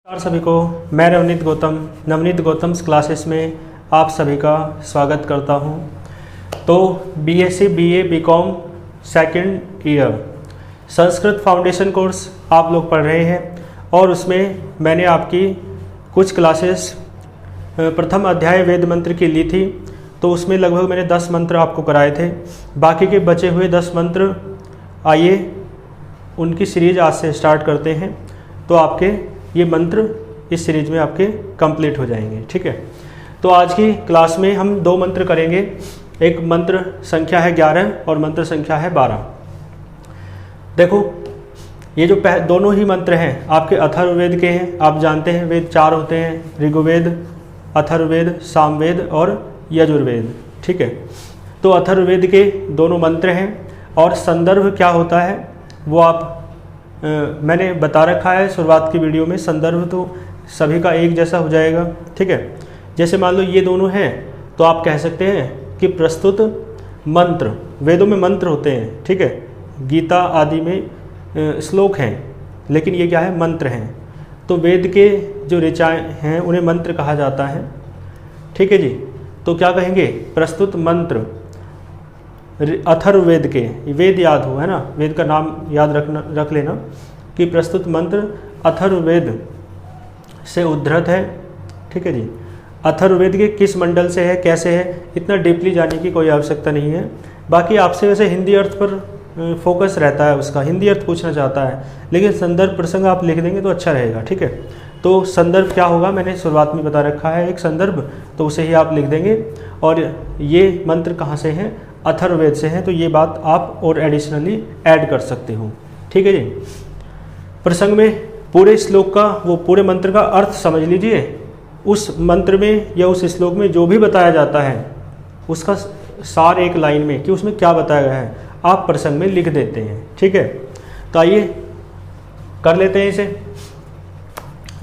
नमस्कार सभी को, मैं नवनीत गौतम क्लासेस में आप सभी का स्वागत करता हूं। तो BSc BA BCom second year Sanskrit foundation course आप लोग पढ़ रहे हैं और उसमें मैंने आपकी कुछ क्लासेस प्रथम अध्याय वेद मंत्र की ली थी। तो उसमें लगभग मैंने 10 मंत्र आपको कराए थे। बाकी के बचे हुए 10 मंत्र आइए उनकी सीरीज आज से स्टार्ट करते हैं। तो आपके ये मंत्र इस सीरीज में आपके कंप्लीट हो जाएंगे, ठीक है। तो आज की क्लास में हम 2 मंत्र करेंगे। एक मंत्र संख्या है 11 और मंत्र संख्या है 12। देखो ये जो दोनों ही मंत्र हैं आपके अथर्ववेद के हैं। आप जानते हैं वेद 4 होते हैं, ऋग्वेद, अथर्ववेद, सामवेद और यजुर्वेद, ठीक है। तो अथर्ववेद के दोनों मंत्र हैं और संदर्भ क्या होता है वो आप मैंने बता रखा है शुरुआत की वीडियो में। संदर्भ तो सभी का एक जैसा हो जाएगा, ठीक है। जैसे मान लो ये दोनों हैं तो आप कह सकते हैं कि प्रस्तुत मंत्र, वेदों में मंत्र होते हैं, ठीक है। गीता आदि में श्लोक हैं, लेकिन ये क्या है, मंत्र हैं। तो वेद के जो ऋचाएँ हैं उन्हें मंत्र कहा जाता है, ठीक है जी। तो क्या कहेंगे, प्रस्तुत मंत्र अथर्ववेद के, वेद याद हो, है ना, वेद का नाम याद रख लेना कि प्रस्तुत मंत्र अथर्ववेद से उद्धृत है, ठीक है जी। अथर्ववेद के किस मंडल से है, कैसे है, इतना डीपली जानने की कोई आवश्यकता नहीं है। बाकी आपसे वैसे हिंदी अर्थ पर फोकस रहता है, उसका हिंदी अर्थ पूछना चाहता है, लेकिन संदर्भ प्रसंग आप लिख देंगे तो अच्छा रहेगा, ठीक है। तो संदर्भ क्या होगा मैंने शुरुआत में बता रखा है, एक संदर्भ, तो उसे ही आप लिख देंगे। और ये मंत्र कहाँ से हैं, अथर्ववेद से हैं। तो ये बात आप और एडिशनली ऐड कर सकते हो, ठीक है जी। प्रसंग में पूरे श्लोक का, वो पूरे मंत्र का अर्थ समझ लीजिए। उस मंत्र में या उस श्लोक में जो भी बताया जाता है उसका सार एक लाइन में कि उसमें क्या बताया गया है आप प्रसंग में लिख देते हैं, ठीक है। तो आइए कर लेते हैं इसे।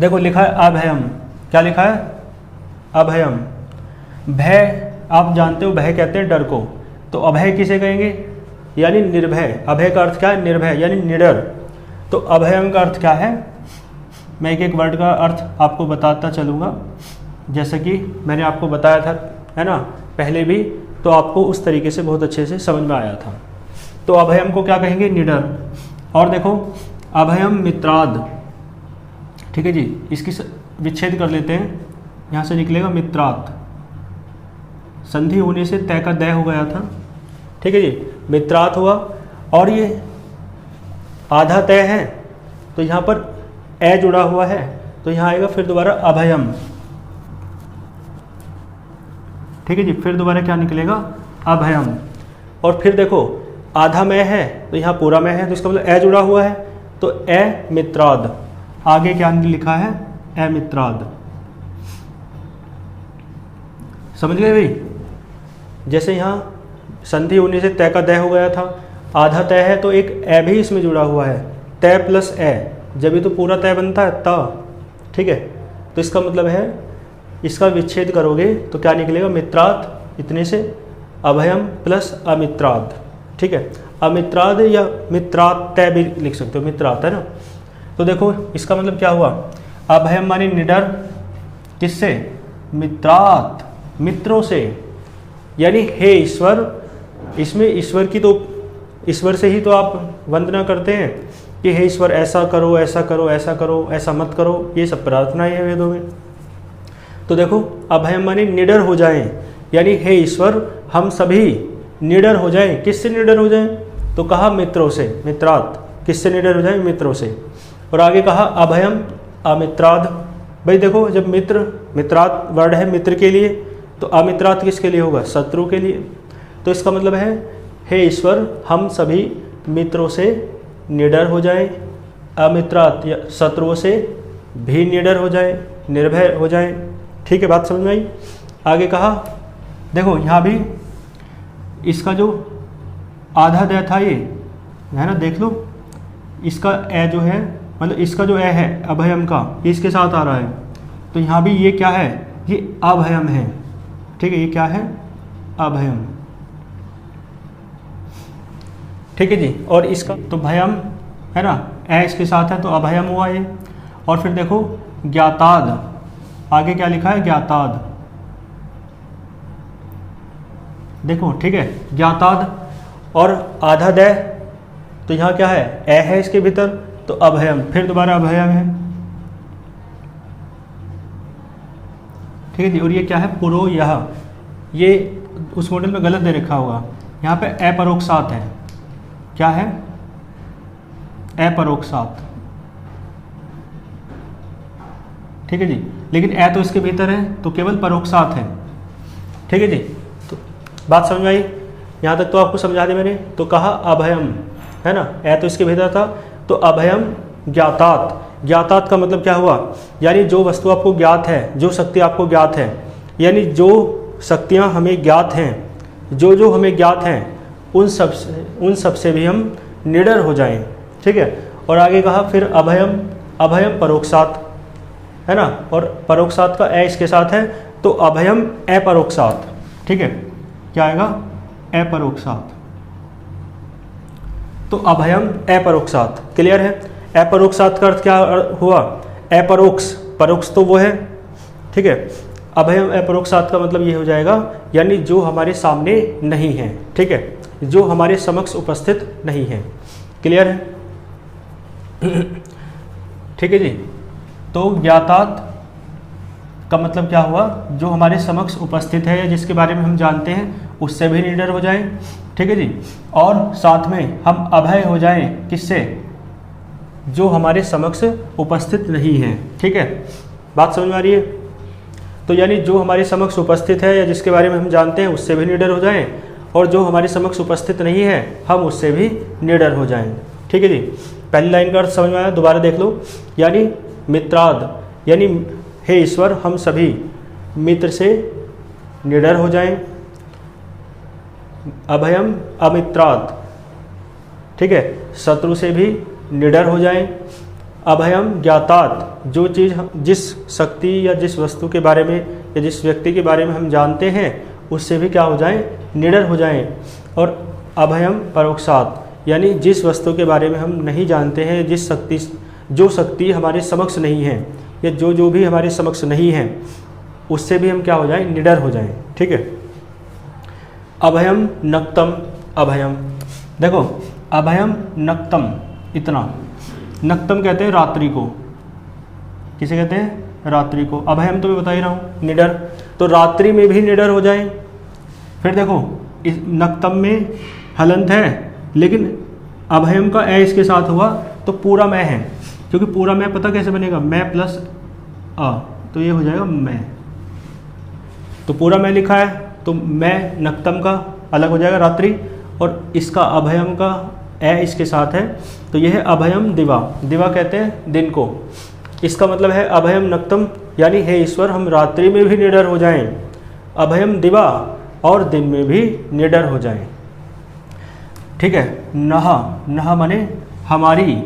देखो लिखा है अभयम, क्या लिखा है, अभयम। भय आप जानते हो, भय कहते हैं डर को। तो अभय किसे कहेंगे, यानी निर्भय। अभय का अर्थ क्या है, निर्भय यानी निडर। तो अभयम का अर्थ क्या है, मैं एक एक वर्ड का अर्थ आपको बताता चलूँगा, जैसे कि मैंने आपको बताया था, है ना, पहले भी। तो आपको उस तरीके से बहुत अच्छे से समझ में आया था। तो अभयम को क्या कहेंगे, निडर। और देखो अभयम मित्राद, ठीक है जी। इसकी विच्छेद कर लेते हैं, यहाँ से निकलेगा मित्रात, संधि होने से तय का दय हो गया था, ठीक है जी, मित्रात हुआ। और ये आधा तय है तो यहाँ पर ए जुड़ा हुआ है, तो यहाँ आएगा फिर दोबारा अभयम, ठीक है जी। फिर दोबारा क्या निकलेगा, अभयम। और फिर देखो आधा में है तो यहाँ पूरा में है, तो इसका मतलब ए जुड़ा हुआ है, तो ए मित्राद। आगे क्या लिखा है, ए मित्राद। समझ गए भाई। जैसे यहाँ संधि होने से तय का दय हो गया था, आधा तय है तो एक ए भी इसमें जुड़ा हुआ है, तय प्लस ए, जब भी तो पूरा तय बनता है ता, ठीक है। तो इसका मतलब है इसका विच्छेद करोगे तो क्या निकलेगा, मित्रात, इतने से अभयम प्लस अमित्राद, ठीक है। अमित्राद या मित्रात तय भी लिख सकते हो, मित्रात, है ना। तो देखो इसका मतलब क्या हुआ, अभयम माने निडर, किससे, मित्रात, मित्रों से, यानी हे ईश्वर। इसमें ईश्वर की तो, ईश्वर से ही तो आप वंदना करते हैं कि हे ईश्वर ऐसा करो, ऐसा करो, ऐसा करो, ऐसा मत करो, ये सब प्रार्थनाएं हैं वेदों में। तो देखो अभयम माने निडर हो जाएं, यानी हे ईश्वर हम सभी निडर हो जाएं। किससे निडर हो जाएं, तो कहा मित्रों से, मित्रात, किससे निडर हो जाएं, मित्रों से। और आगे कहा अभयम अमित्राद। भाई देखो जब मित्र, मित्रात वर्ड है मित्र के लिए, तो अमित्रात किसके लिए होगा, शत्रु के लिए। तो इसका मतलब है हे ईश्वर हम सभी मित्रों से निडर हो जाएं, अमित्रात या शत्रुओं से भी निडर हो जाएं, निर्भय हो जाएं, ठीक है। बात समझ में आई। आगे कहा देखो यहाँ भी इसका जो आधा दय था ये, है ना, देख लो इसका ए जो है, मतलब इसका जो ए है अभयम का, ये इसके साथ आ रहा है। तो यहाँ भी ये क्या है, ये अभयम है, ठीक है। ये क्या है, अभयम, ठीक है जी। और इसका तो भयम है ना, ए इसके साथ है तो अभयम हुआ ये। और फिर देखो ज्ञाताद, आगे क्या लिखा है, ज्ञाताद, देखो ठीक है, ज्ञाताद और आधा दय, तो यहाँ क्या है, ए है इसके भीतर, तो अभयम, फिर दोबारा अभयम है, ठीक है जी। और ये क्या है, पुरो यह, ये उस मॉडल में गलत दे रखा होगा, यहाँ पे अपरोक्षात है, क्या है, अपरोक्षात, ठीक है जी। लेकिन ए तो इसके भीतर है तो केवल परोक्षात है, ठीक है जी। तो बात समझ में आई, यहाँ तक तो आपको समझा दिया मैंने। तो कहा अभयम, है ना, ए तो इसके भीतर था, तो अभयम ज्ञातात, ज्ञातात का मतलब क्या हुआ, यानी जो वस्तु आपको ज्ञात है, जो शक्ति आपको ज्ञात है, यानी जो शक्तियाँ हमें ज्ञात हैं, जो हमें ज्ञात हैं, उन सब से भी हम निडर हो जाएं, ठीक है। और आगे कहा फिर अभयम, अभयम परोक्षात, है ना, और परोक्षात का ए इसके साथ है, तो अभयम अपरोक्षात, ठीक है, क्या आएगा, अपरोक्षात, तो अभयम अपरोक्षात, क्लियर है। अपरोक्षात का अर्थ क्या हुआ, अपरोक्ष, परोक्ष तो वो है, ठीक है। अभयम अपरोक्षात का मतलब ये हो जाएगा, यानी जो हमारे सामने नहीं है, ठीक है, जो हमारे समक्ष उपस्थित नहीं है, क्लियर है, ठीक है जी। तो ज्ञातात का मतलब क्या हुआ, जो हमारे समक्ष उपस्थित है या जिसके बारे में हम जानते हैं उससे भी निडर हो जाएं, ठीक है जी। और साथ में हम अभय हो जाएं, किससे, जो हमारे समक्ष उपस्थित नहीं है, ठीक है, बात समझ में आ रही है। तो यानी जो हमारे समक्ष उपस्थित है या जिसके बारे में हम जानते हैं उससे भी निडर हो जाएं, और जो हमारे समक्ष उपस्थित नहीं है हम उससे भी निडर हो जाएं, ठीक है जी। पहली लाइन का अर्थ समझ में आया, दोबारा देख लो, यानी मित्राद, यानी हे ईश्वर हम सभी मित्र से निडर हो जाएं, अभयम अमित्राद, ठीक है, शत्रु से भी निडर हो जाएं, अभयम ज्ञातात, जो चीज़, जिस शक्ति या जिस वस्तु के बारे में या जिस व्यक्ति के बारे में हम जानते हैं उससे भी क्या हो जाएं, निडर हो जाएं, और अभयम परोक्षात, यानी जिस वस्तु के बारे में हम नहीं जानते हैं, जिस शक्ति, जो शक्ति हमारे समक्ष नहीं है या जो भी हमारे समक्ष नहीं है उससे भी हम क्या हो जाएं, निडर हो जाएं, ठीक है। अभयम नक्तम, अभयम, देखो अभयम नक्तम, इतना, नक्तम कहते हैं रात्रि को, किसे कहते हैं, रात्रि को, अभयम तो मैं बता ही रहा हूँ, निडर, तो रात्रि में भी निडर हो जाएं। फिर देखो इस नक्तम में हलंत है, लेकिन अभयम का ए इसके साथ हुआ तो पूरा मैं है, क्योंकि पूरा मैं पता कैसे बनेगा, मैं प्लस अ, तो ये हो जाएगा मैं, तो पूरा मैं लिखा है, तो मैं नक्तम का अलग हो जाएगा रात्रि, और इसका अभयम का ए इसके साथ है, तो यह है अभयम दिवा, दिवा कहते हैं दिन को, इसका मतलब है अभयम नक्तम, यानी हे ईश्वर हम रात्रि में भी निडर हो जाएं, अभयम दिवा, और दिन में भी निडर हो जाएं, ठीक है। नह, नह माने हमारी,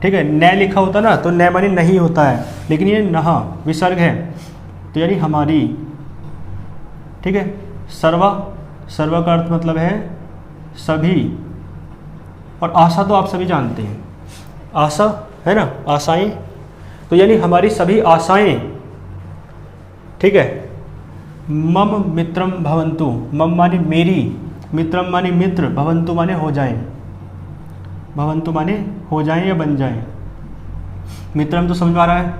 ठीक है, न लिखा होता ना तो न माने नहीं होता है, लेकिन ये नह विसर्ग है, तो यानी हमारी, ठीक है। सर्वा, सर्वा का अर्थ मतलब है सभी, और आशा तो आप सभी जानते हैं, आशा है ना, आशाएं, तो यानी हमारी सभी आशाएं, ठीक है। मम मित्रम भवन्तु, मम माने मेरी, मित्रम माने मित्र, भवन्तु माने हो जाएं, भवन्तु माने हो जाएं या बन जाएं, मित्रम तो समझ में आ रहा है,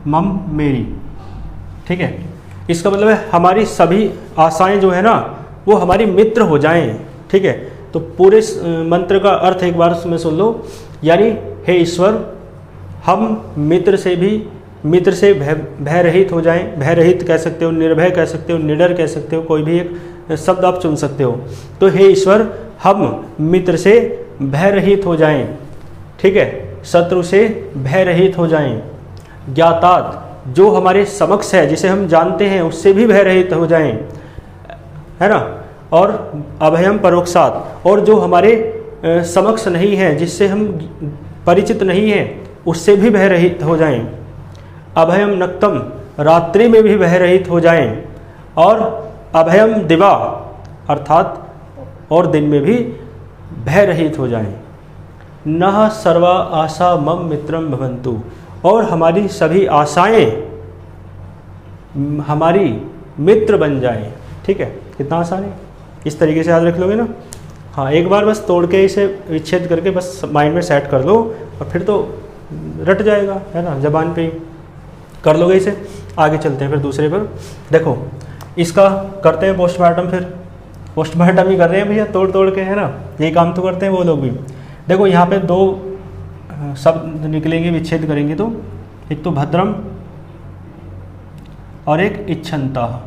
मम मेरी, ठीक है। इसका मतलब है हमारी सभी आशाएं जो है ना वो हमारी मित्र हो जाएं, ठीक है। तो पूरे मंत्र का अर्थ एक बार में सुन लो, यानी हे ईश्वर हम मित्र से भी, मित्र से भय रहित हो जाएं, भय रहित कह सकते हो, निर्भय कह सकते हो, निडर कह सकते हो, कोई भी एक शब्द आप चुन सकते हो। तो हे ईश्वर हम मित्र से भय रहित हो जाएं, ठीक है, शत्रु से भय रहित हो जाएं, ज्ञातात, जो हमारे समक्ष है जिसे हम जानते हैं उससे भी भय रहित हो जाएं, है ना, और अभयम परोक्षात, और जो हमारे समक्ष नहीं है, जिससे हम परिचित नहीं हैं उससे भी भय रहित हो जाएं, अभयम नक्तम, रात्रि में भी भय रहित हो जाएं, और अभयम दिवा अर्थात और दिन में भी भय रहित हो जाएं। नह सर्वा आशा मम मित्रम भवन्तु, और हमारी सभी आशाएं हमारी मित्र बन जाएं। ठीक है, कितना आसान है, इस तरीके से याद रख लोगे ना। हाँ, एक बार बस तोड़ के इसे विच्छेद करके बस माइंड में सेट कर लो और फिर तो रट जाएगा, है ना, जबान पे ही कर लोगे इसे। आगे चलते हैं फिर दूसरे पर। देखो इसका करते हैं पोस्टमार्टम, फिर पोस्टमार्टम ही कर रहे हैं भैया तोड़ तोड़ के, है ना, यही काम तो करते हैं वो लोग भी। देखो यहाँ पे दो शब्द निकलेंगे विच्छेद करेंगे तो, एक तो भद्रम और एक इच्छन्तः।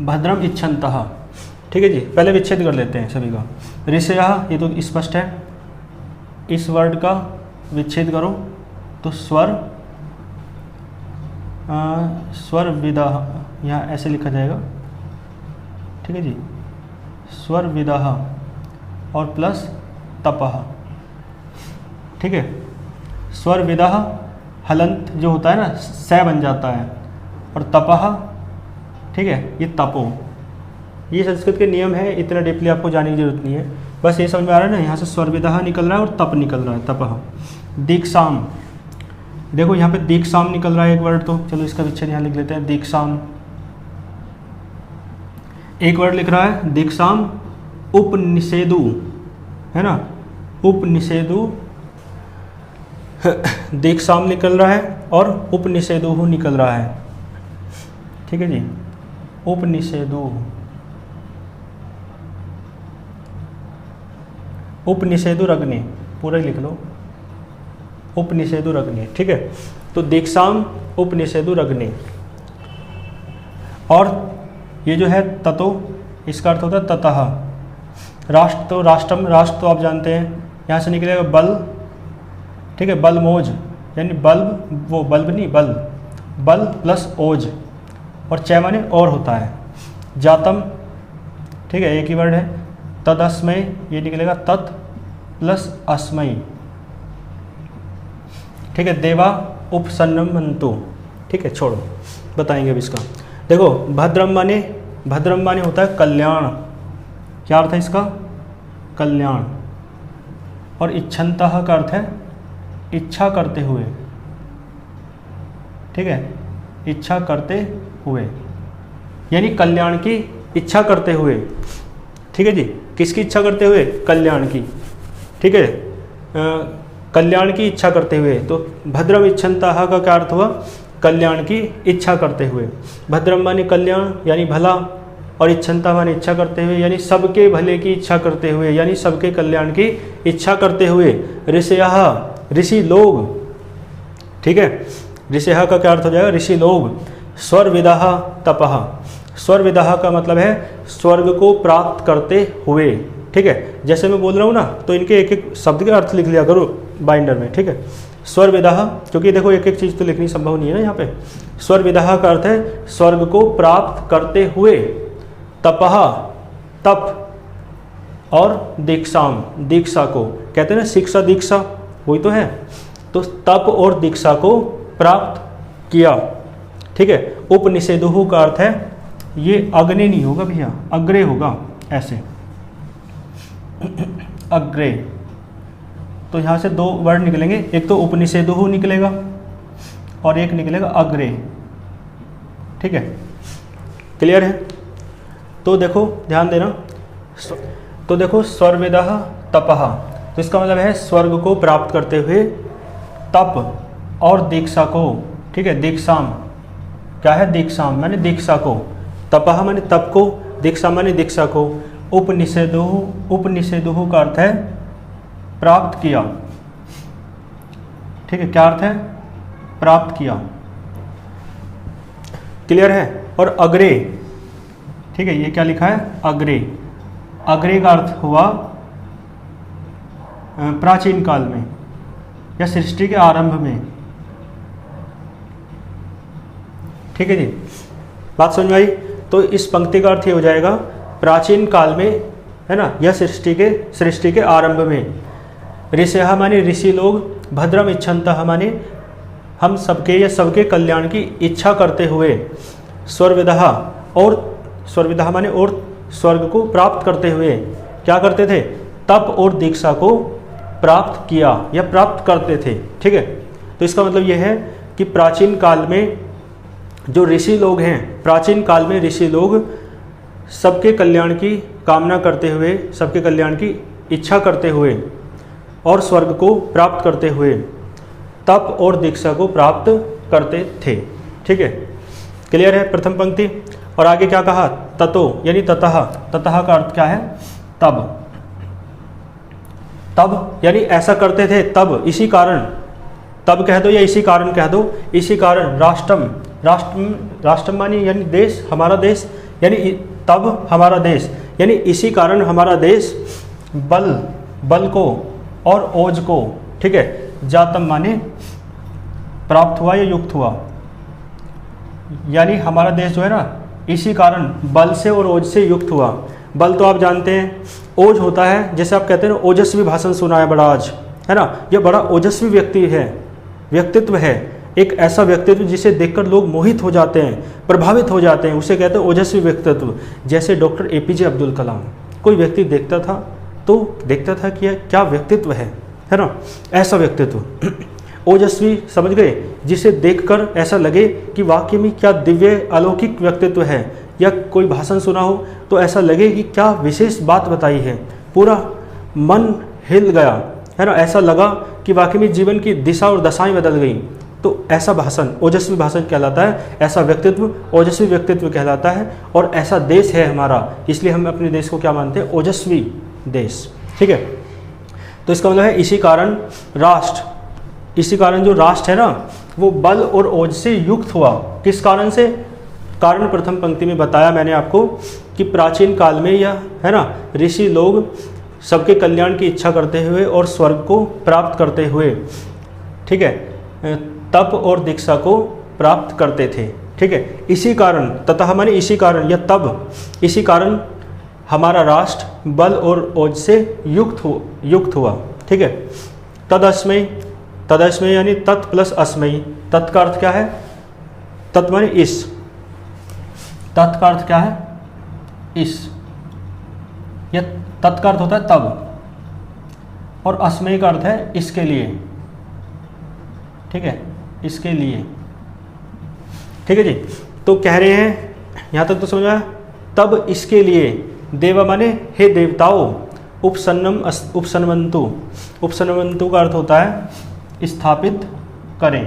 भद्रम इच्छन्तः, ठीक है जी। पहले विच्छेद कर लेते हैं सभी का। ऋषयः, ये तो स्पष्ट है, इस वर्ड का विच्छेद करो तो स्वर स्वर विदः, यहाँ ऐसे लिखा जाएगा, ठीक है जी, स्वर विदः और प्लस तपः, ठीक है। स्वर विदः हलंत जो होता है ना, स बन जाता है, और तपः, ठीक है, ये तपो। ये संस्कृत के नियम है, इतना डीपली आपको जानने की जरूरत नहीं है, बस ये समझ में आ रहा है ना। यहाँ से स्वर विदः निकल रहा है और तप निकल रहा है, तपः। दीक्षाम, देखो यहाँ पे दीक्षाम निकल रहा है एक वर्ड, तो चलो इसका विच्छेद यहाँ लिख लेते हैं, दीक्षाम। एक वर्ड लिख रहा है दीक्षाम उपनिषेदु, है ना, उपनिषेदु। दीक्षाम निकल रहा है और उपनिषेदु निकल रहा है, ठीक है जी, उपनिषेदु। उपनिषेदुरग्नि, पूरा ही लिख लो, उपनिषेदुरग्नि, ठीक है। तो दीक्षाम उपनिषेदुरग्नि। और ये जो है ततो, इसका अर्थ होता है ततः। राष्ट्र, तो राष्ट्रम, राष्ट्र तो आप जानते हैं, यहाँ से निकलेगा बल, ठीक है, बल मोज, यानी बल्ब, वो बल्ब नहीं, बल, बल प्लस ओज, और चय माने और होता है। जातम, ठीक है, एक ही वर्ड है। तदस्मय, ये निकलेगा तत् प्लस अस्मय, ठीक है। देवा उपसन्नमन्तु, ठीक है, छोड़ो, बताएंगे अब इसका। देखो भद्रम माने होता है कल्याण, क्या अर्थ है इसका, कल्याण। और इच्छन्तः का अर्थ है इच्छा करते हुए, ठीक है, इच्छा करते हुए, यानी कल्याण की इच्छा करते हुए, ठीक है जी। किसकी इच्छा करते हुए, कल्याण की, ठीक है, कल्याण की इच्छा करते हुए। तो भद्रम इच्छन्तः का क्या अर्थ हुआ, कल्याण की इच्छा करते हुए। भद्रम माने कल्याण यानी भला, और इच्छन्तः माने इच्छा करते हुए, यानी सबके भले की इच्छा करते हुए, यानी सबके कल्याण की इच्छा करते हुए। ऋषयः, ऋषि लोग, ठीक है, ऋषयः का क्या अर्थ हो जाएगा, ऋषि लोग। स्वर विदः तपः, स्वर विदः का मतलब है स्वर्ग को प्राप्त करते हुए, ठीक है। जैसे मैं बोल रहा हूँ ना, तो इनके एक एक शब्द के अर्थ लिख लिया करो बाइंडर में, ठीक है। स्वर विदः, क्योंकि देखो एक एक चीज़ तो लिखनी संभव नहीं है ना यहाँ पे। स्वर विदः का अर्थ है स्वर्ग को प्राप्त करते हुए। तपः, तप, और दीक्षाम, दीक्षा को कहते हैं ना, शिक्षा दीक्षा, वही तो है। तो तप और दीक्षा को प्राप्त किया, ठीक है। उपनिषेदुः का अर्थ है, ये अग्नि नहीं होगा भैया, अग्रे होगा, ऐसे अग्रे। तो यहाँ से दो वर्ड निकलेंगे, एक तो उपनिषेदुः निकलेगा और एक निकलेगा अग्रे, ठीक है, क्लियर है। तो देखो ध्यान देना, तो देखो स्वर विदः तपः, तो इसका मतलब है स्वर्ग को प्राप्त करते हुए। तप और दीक्षा को, ठीक है, दीक्षाम, क्या है, दीक्षाम माने दीक्षा को, तपः माने तप को, दीक्षा माने दीक्षा को। उपनिषेदुः, उपनिषेदुः का अर्थ है प्राप्त किया, ठीक है, क्या अर्थ है, प्राप्त किया, क्लियर है। और अग्रे, ठीक है, ये क्या लिखा है, अग्रे। अग्रे का अर्थ हुआ प्राचीन काल में या सृष्टि के आरंभ में, ठीक है जी, बात समझ में आई। तो इस पंक्ति का अर्थ ये हो जाएगा प्राचीन काल में, है ना, या सृष्टि के आरंभ में। ऋषयः माने ऋषि लोग, भद्रम इच्छन्तः माने हम सबके या सबके कल्याण की इच्छा करते हुए। स्वर्विदः, और स्वर्विदः माने और स्वर्ग को प्राप्त करते हुए क्या करते थे, तप और दीक्षा को प्राप्त किया या प्राप्त करते थे। ठीक है, तो इसका मतलब यह है कि प्राचीन काल में जो ऋषि लोग हैं, प्राचीन काल में ऋषि लोग सबके कल्याण की कामना करते हुए, सबके कल्याण की इच्छा करते हुए और स्वर्ग को प्राप्त करते हुए तप और दीक्षा को प्राप्त करते थे। ठीक है, क्लियर है प्रथम पंक्ति। और आगे क्या कहा, ततो यानी ततः, ततः का अर्थ क्या है, तब, तब यानी ऐसा करते थे तब, इसी कारण, तब कह दो या इसी कारण कह दो, इसी कारण राष्ट्रम, राष्ट्रम, राष्ट्रम मानी यानी देश, हमारा देश, यानी तब हमारा देश, यानी इसी कारण हमारा देश बल, बल को और ओज को, ठीक है, जातम माने प्राप्त हुआ या युक्त हुआ, यानी हमारा देश जो है ना इसी कारण बल से और ओज से युक्त हुआ। बल तो आप जानते हैं, ओज होता है, जैसे आप कहते हैं ना ओजस्वी भाषण सुना है बड़ा आज, है ना, यह बड़ा ओजस्वी व्यक्ति है, व्यक्तित्व है, एक ऐसा व्यक्तित्व जिसे देखकर लोग मोहित हो जाते हैं, प्रभावित हो जाते हैं, उसे कहते हैं ओजस्वी व्यक्तित्व। जैसे डॉक्टर एपीजे अब्दुल कलाम, कोई व्यक्ति देखता था तो देखता था कि क्या व्यक्तित्व है ना, ऐसा व्यक्तित्व ओजस्वी, समझ गए, जिसे देखकर ऐसा लगे कि वाकई में क्या दिव्य अलौकिक व्यक्तित्व है, या कोई भाषण सुना हो तो ऐसा लगे कि क्या विशेष बात बताई है, पूरा मन हिल गया, है ना, ऐसा लगा कि वाकई में जीवन की दिशा और दशाएं बदल गई। तो ऐसा भाषण ओजस्वी भाषण कहलाता है, ऐसा व्यक्तित्व ओजस्वी व्यक्तित्व कहलाता है। और ऐसा देश है हमारा, इसलिए हम अपने देश को क्या मानते हैं, ओजस्वी देश। ठीक है, तो इसका मतलब है इसी कारण राष्ट्र, इसी कारण जो राष्ट्र है ना वो बल और ओज से युक्त हुआ। किस कारण से, कारण प्रथम पंक्ति में बताया मैंने आपको कि प्राचीन काल में यह है ना ऋषि लोग सबके कल्याण की इच्छा करते हुए और स्वर्ग को प्राप्त करते हुए, ठीक है, तप और दीक्षा को प्राप्त करते थे। ठीक है, इसी कारण, ततः माने इसी कारण या तब, इसी कारण हमारा राष्ट्र बल और ओज से युक्त हुआ। ठीक है, तदस्मय, तदस्मय यानी तत् प्लस अस्मयी, तत् का अर्थ क्या है, तत् माने इस, तत् का अर्थ क्या है, इस, यह तत् का अर्थ होता है तब, और अस्मयी का अर्थ है इसके लिए। ठीक है, इसके लिए। ठीक है जी, तो कह रहे हैं यहाँ तक तो समझ आया, तब इसके लिए, देवा माने हे देवताओं, उपसन्नम उपसन्वन्तु, उपसन्वन्तु का अर्थ होता है स्थापित करें।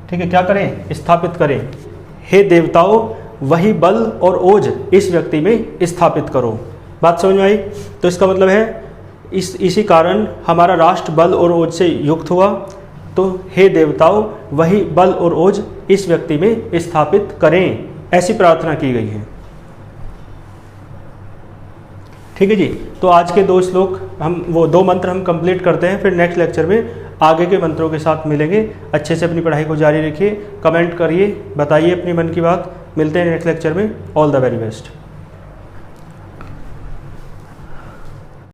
ठीक है, क्या करें, स्थापित करें। हे देवताओं, वही बल और ओज इस व्यक्ति में स्थापित करो। बात समझ में आई। तो इसका मतलब है इसी कारण हमारा राष्ट्र बल और ओज से युक्त हुआ। तो हे देवताओं, वही बल और ओज इस व्यक्ति में स्थापित करें, ऐसी प्रार्थना की गई है। ठीक है जी, तो आज के 2 श्लोक हम, वो 2 मंत्र हम कंप्लीट करते हैं, फिर नेक्स्ट लेक्चर में आगे के मंत्रों के साथ मिलेंगे। अच्छे से अपनी पढ़ाई को जारी रखिए, कमेंट करिए, बताइए अपनी मन की बात। मिलते हैं नेक्स्ट लेक्चर में। All the very best.